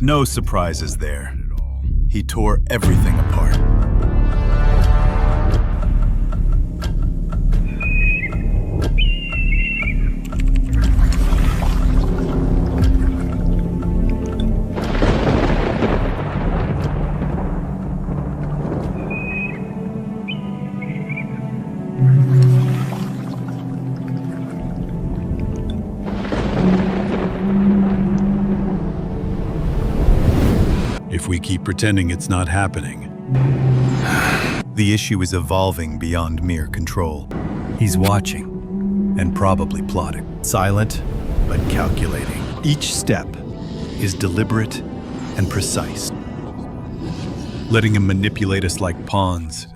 No surprises there. He tore everything apart. If we keep pretending it's not happening, the issue is evolving beyond mere control. He's watching and probably plotting. Silent, but calculating. Each step is deliberate and precise. Letting him manipulate us like pawns,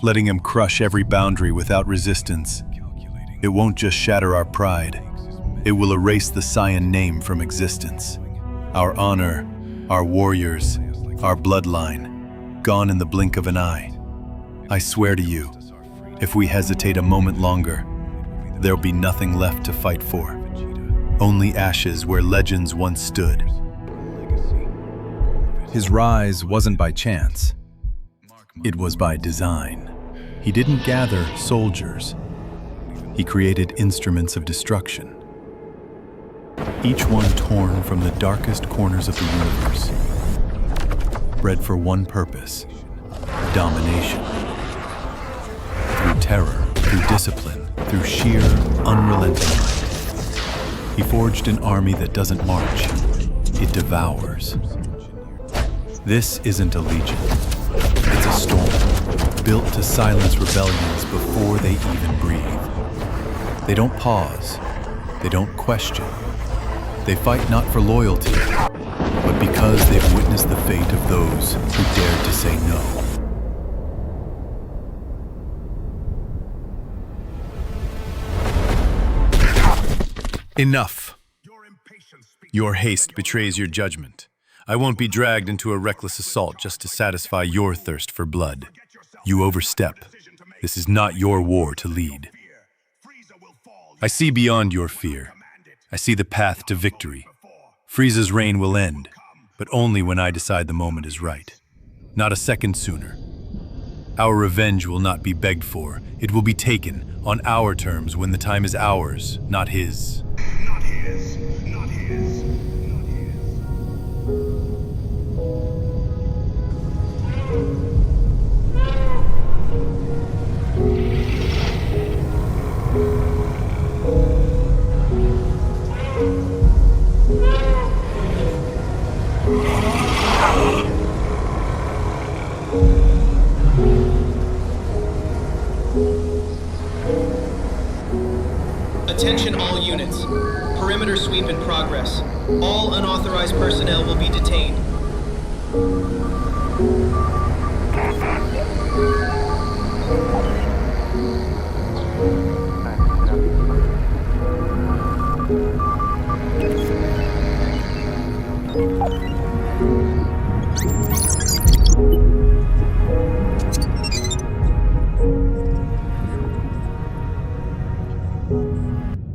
letting him crush every boundary without resistance. It won't just shatter our pride. It will erase the Saiyan name from existence. Our honor, our warriors, our bloodline, gone in the blink of an eye. I swear to you, if we hesitate a moment longer, there'll be nothing left to fight for. Only ashes where legends once stood. His rise wasn't by chance. It was by design. He didn't gather soldiers. He created instruments of destruction. Each one torn from the darkest corners of the universe. Bred for one purpose: domination. Through terror, through discipline, through sheer, unrelenting might. He forged an army that doesn't march, it devours. This isn't a legion, it's a storm, built to silence rebellions before they even breathe. They don't pause, they don't question. They fight not for loyalty, but because they've witnessed the fate of those who dared to say no. Enough. Your haste betrays your judgment. I won't be dragged into a reckless assault just to satisfy your thirst for blood. You overstep. This is not your war to lead. I see beyond your fear. I see the path to victory. Frieza's reign will end, but only when I decide the moment is right. Not a second sooner. Our revenge will not be begged for. It will be taken on our terms when the time is ours, not his. Not his, not his, not his. Attention all units. Perimeter sweep in progress. All unauthorized personnel will be detained.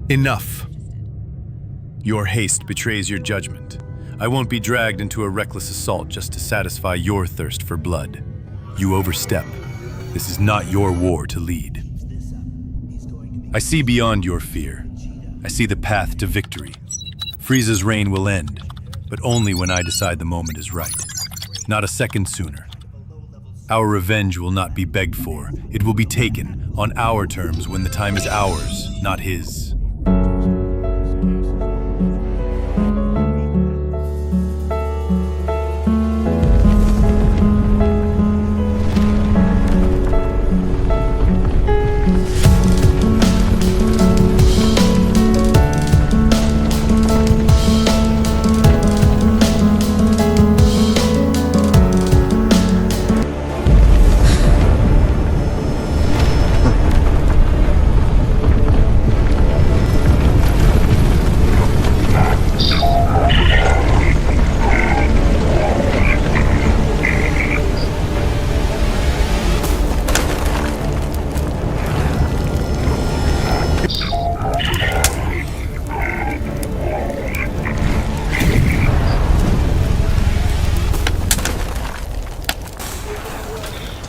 Enough. Your haste betrays your judgment. I won't be dragged into a reckless assault just to satisfy your thirst for blood. You overstep. This is not your war to lead. I see beyond your fear. I see the path to victory. Frieza's reign will end, but only when I decide the moment is right. Not a second sooner. Our revenge will not be begged for. It will be taken on our terms when the time is ours, not his.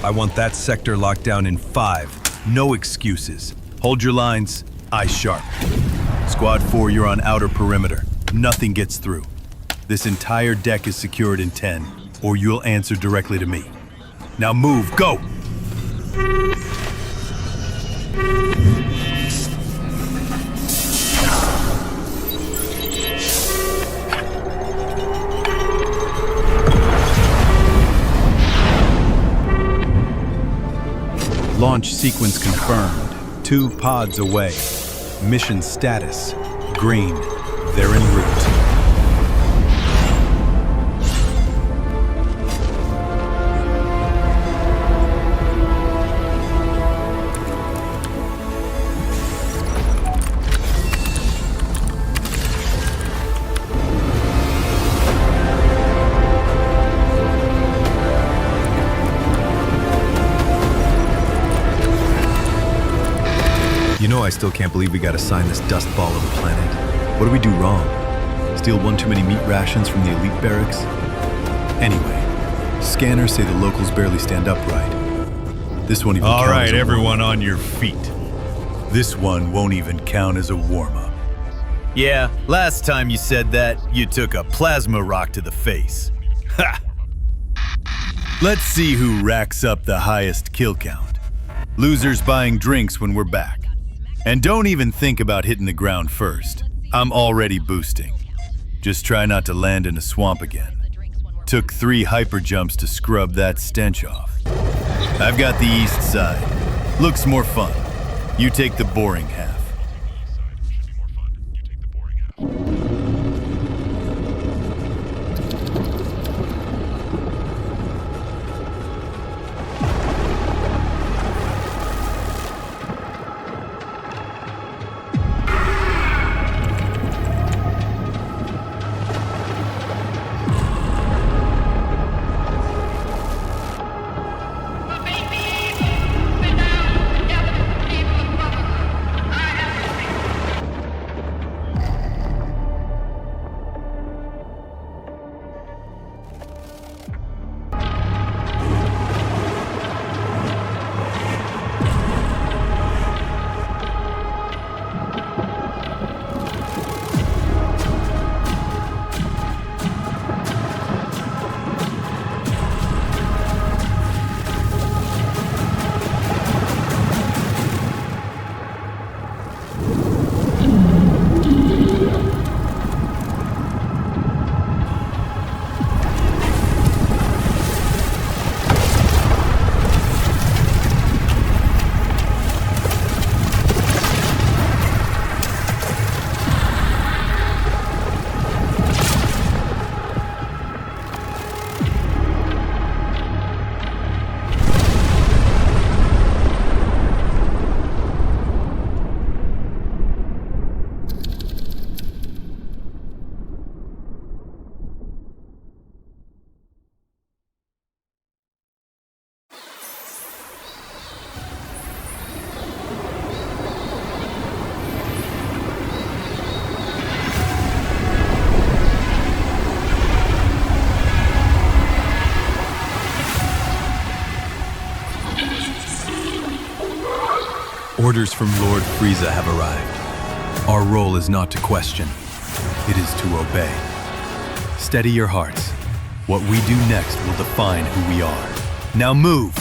I want that sector locked down in 5. No excuses. Hold your lines. Eyes sharp. Squad 4, you're on outer perimeter. Nothing gets through. This entire deck is secured in 10, or you'll answer directly to me. Now move, go! Launch sequence confirmed. 2 pods away. Mission status: green. They're en route. I still can't believe we got assigned this dust ball of a planet. What do we do wrong? Steal one too many meat rations from the elite barracks? Anyway, scanners say the locals barely stand upright. This won't even count as a warm-up. All right, everyone on your feet. This one won't even count as a warm-up. Yeah, last time you said that, you took a plasma rock to the face. Ha! Let's see who racks up the highest kill count. Losers buying drinks when we're back. And don't even think about hitting the ground first. I'm already boosting. Just try not to land in a swamp again. Took 3 hyper jumps to scrub that stench off. I've got the east side. Looks more fun. You take the boring half. Orders from Lord Frieza have arrived. Our role is not to question, it is to obey. Steady your hearts. What we do next will define who we are. Now move!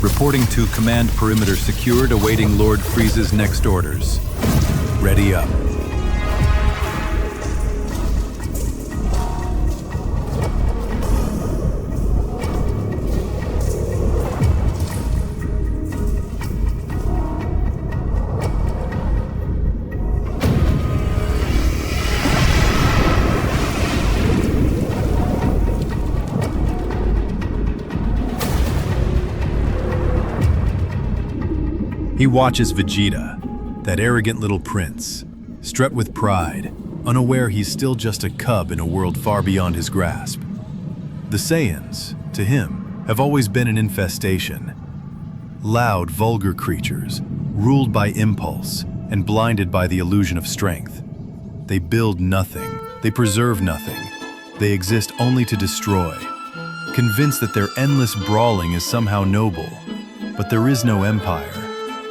Reporting to command perimeter secured, awaiting Lord Frieza's next orders. Ready up. He watches Vegeta, that arrogant little prince, strut with pride, unaware he's still just a cub in a world far beyond his grasp. The Saiyans, to him, have always been an infestation. Loud, vulgar creatures, ruled by impulse and blinded by the illusion of strength. They build nothing, they preserve nothing, they exist only to destroy, convinced that their endless brawling is somehow noble. But there is no empire.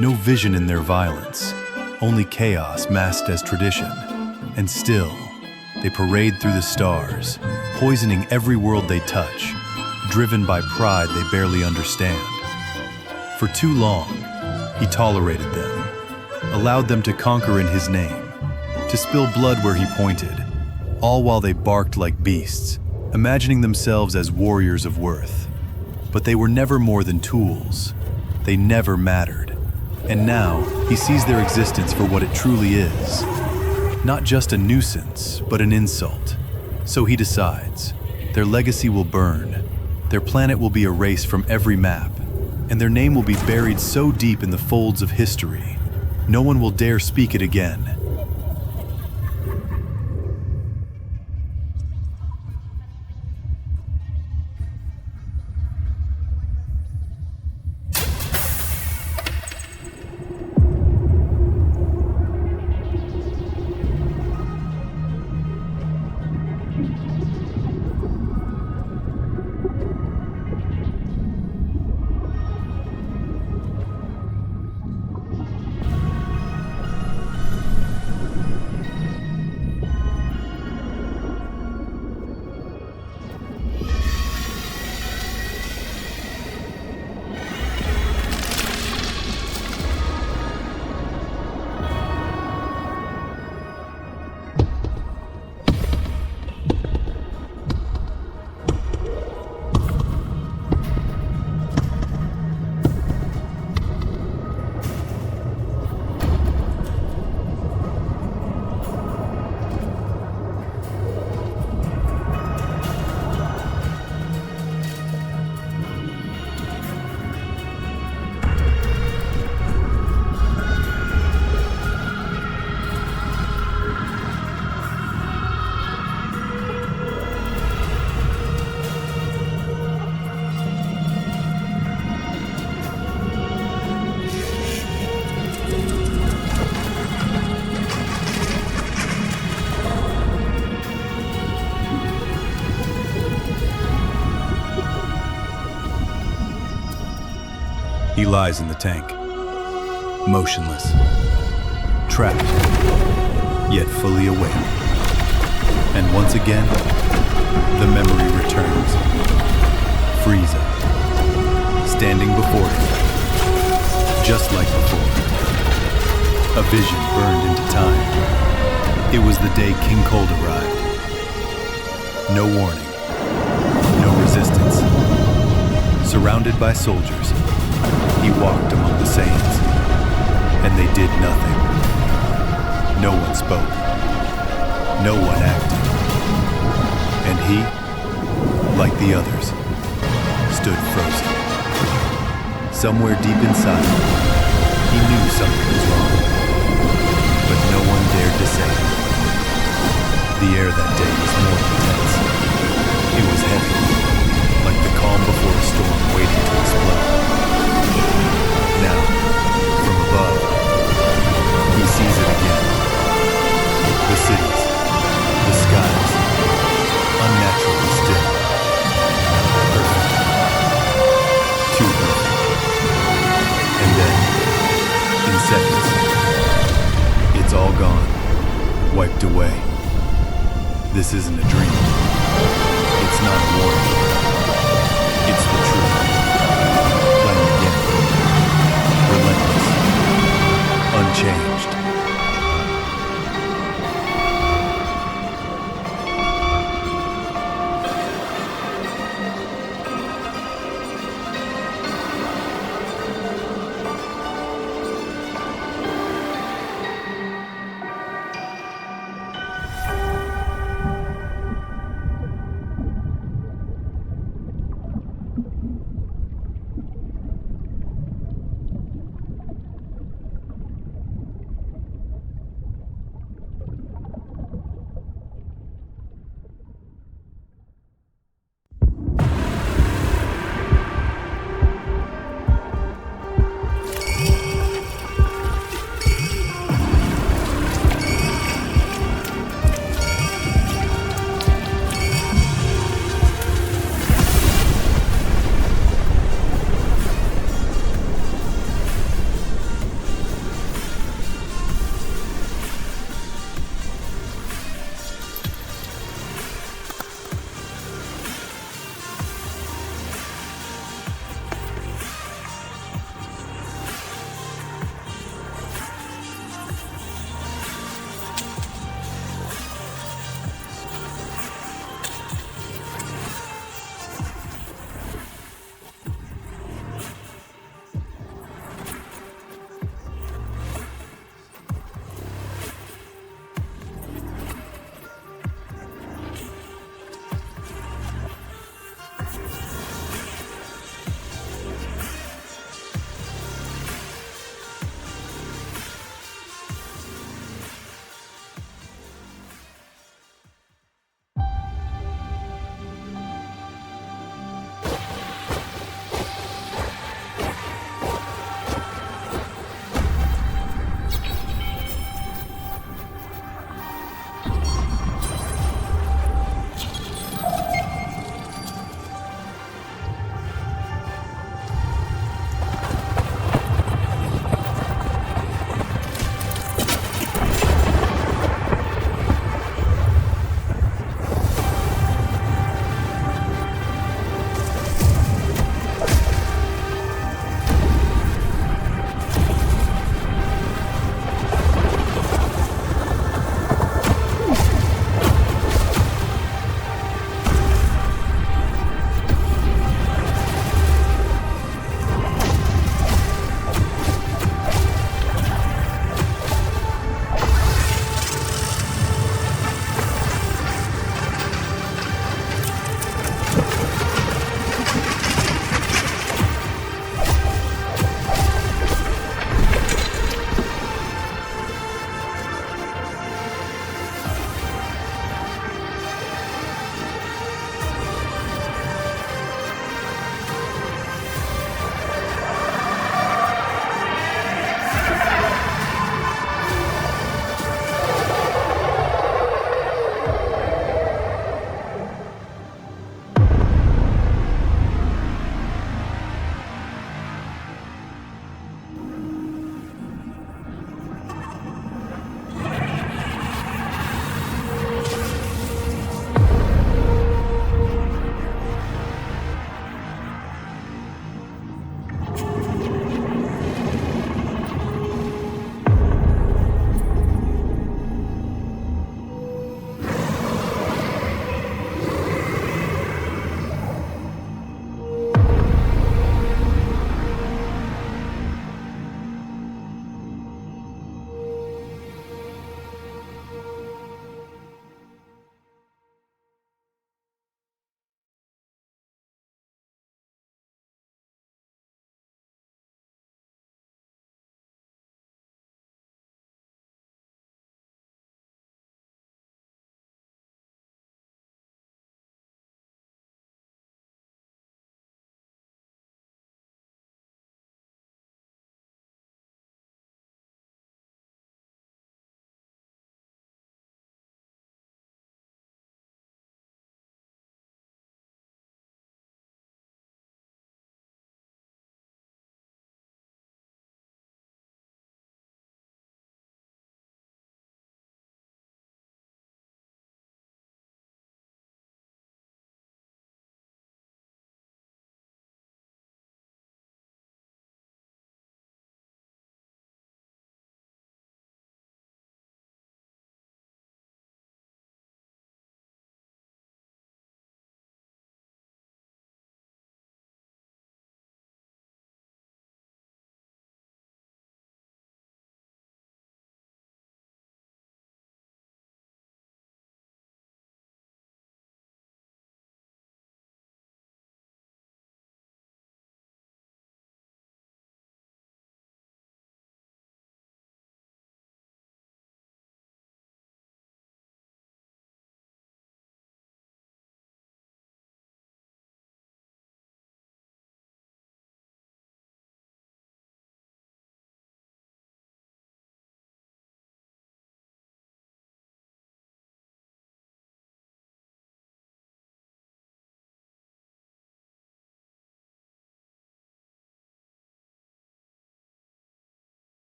No vision in their violence, only chaos masked as tradition. And still, they parade through the stars, poisoning every world they touch, driven by pride they barely understand. For too long, he tolerated them, allowed them to conquer in his name, to spill blood where he pointed, all while they barked like beasts, imagining themselves as warriors of worth. But they were never more than tools. They never mattered. And now, he sees their existence for what it truly is. Not just a nuisance, but an insult. So he decides, their legacy will burn, their planet will be erased from every map, and their name will be buried so deep in the folds of history, no one will dare speak it again. He lies in the tank, motionless, trapped, yet fully aware. And once again, the memory returns. Frieza, standing before him, just like before. A vision burned into time. It was the day King Cold arrived. No warning, no resistance. Surrounded by soldiers, he walked among the Saiyans, and they did nothing. No one spoke. No one acted. And he, like the others, stood frozen. Somewhere deep inside, he knew something was wrong, but no one dared to say it. The air that day was more intense. It was heavy, like the calm before a storm waiting to explode. Now, from above, he sees it again. The cities, the skies, unnaturally still. Perfect. Too perfect. And then, in seconds, it's all gone, wiped away. This isn't a dream. It's not a warning.